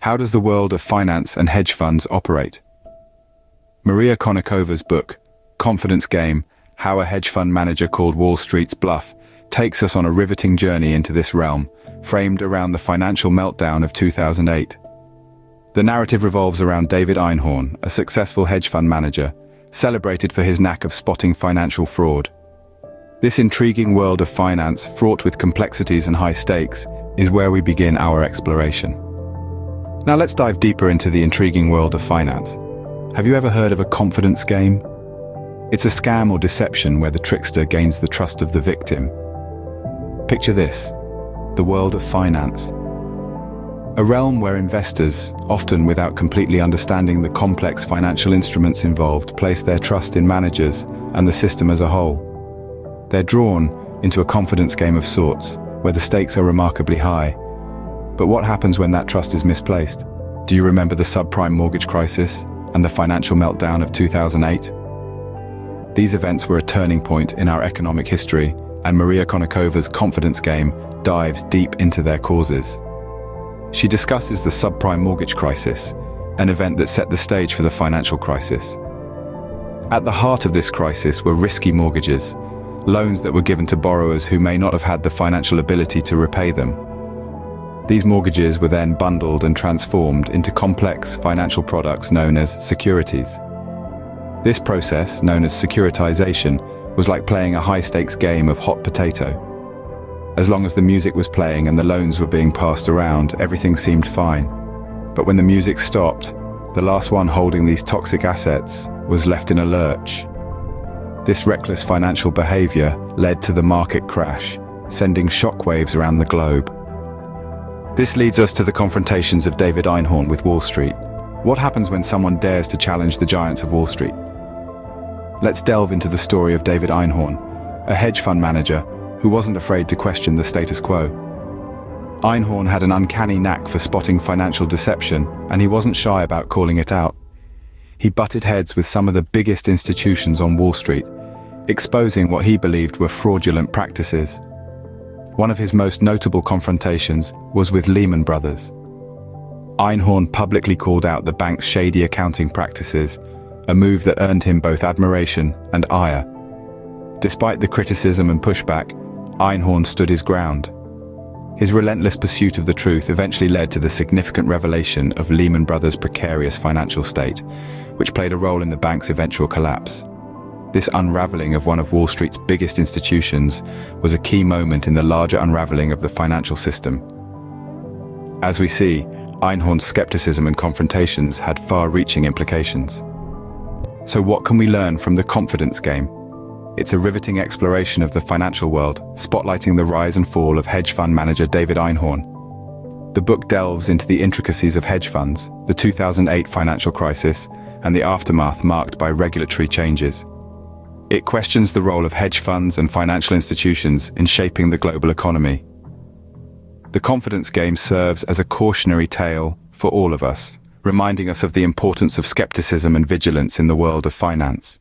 How does the world of finance and hedge funds operate? Maria Konnikova's book, Confidence Game: How a Hedge Fund Manager Called Wall Street's Bluff, takes us on a riveting journey into this realm, framed around the financial meltdown of 2008. The narrative revolves around David Einhorn, a successful hedge fund manager, celebrated for his knack of spotting financial fraud. This intriguing world of finance, fraught with complexities and high stakes, is where we begin our exploration. Now let's dive deeper into the intriguing world of finance. Have you ever heard of a confidence game? It's a scam or deception where the trickster gains the trust of the victim. Picture this: the world of finance. A realm where investors, often without completely understanding the complex financial instruments involved, place their trust in managers and the system as a whole. They're drawn into a confidence game of sorts, where the stakes are remarkably high. But what happens when that trust is misplaced? Do you remember the subprime mortgage crisis and the financial meltdown of 2008? These events were a turning point in our economic history, and Maria Konnikova's Confidence Game dives deep into their causes. She discusses the subprime mortgage crisis, an event that set the stage for the financial crisis. At the heart of this crisis were risky mortgages, loans that were given to borrowers who may not have had the financial ability to repay them. These mortgages were then bundled and transformed into complex financial products known as securities. This process, known as securitization, was like playing a high-stakes game of hot potato. As long as the music was playing and the loans were being passed around, everything seemed fine. But when the music stopped, the last one holding these toxic assets was left in a lurch. This reckless financial behavior led to the market crash, sending shockwaves around the globe. This leads us to the confrontations of David Einhorn with Wall Street. What happens when someone dares to challenge the giants of Wall Street? Let's delve into the story of David Einhorn, a hedge fund manager who wasn't afraid to question the status quo. Einhorn had an uncanny knack for spotting financial deception, and he wasn't shy about calling it out. He butted heads with some of the biggest institutions on Wall Street, exposing what he believed were fraudulent practices. One of his most notable confrontations was with Lehman Brothers. Einhorn publicly called out the bank's shady accounting practices, a move that earned him both admiration and ire. Despite the criticism and pushback, Einhorn stood his ground. His relentless pursuit of the truth eventually led to the significant revelation of Lehman Brothers' precarious financial state, which played a role in the bank's eventual collapse. This unraveling of one of Wall Street's biggest institutions was a key moment in the larger unraveling of the financial system. As we see, Einhorn's skepticism and confrontations had far-reaching implications. So what can we learn from the Confidence Game? It's a riveting exploration of the financial world, spotlighting the rise and fall of hedge fund manager David Einhorn. The book delves into the intricacies of hedge funds, the 2008 financial crisis, and the aftermath marked by regulatory changes. It questions the role of hedge funds and financial institutions in shaping the global economy. The Confidence Game serves as a cautionary tale for all of us, reminding us of the importance of skepticism and vigilance in the world of finance.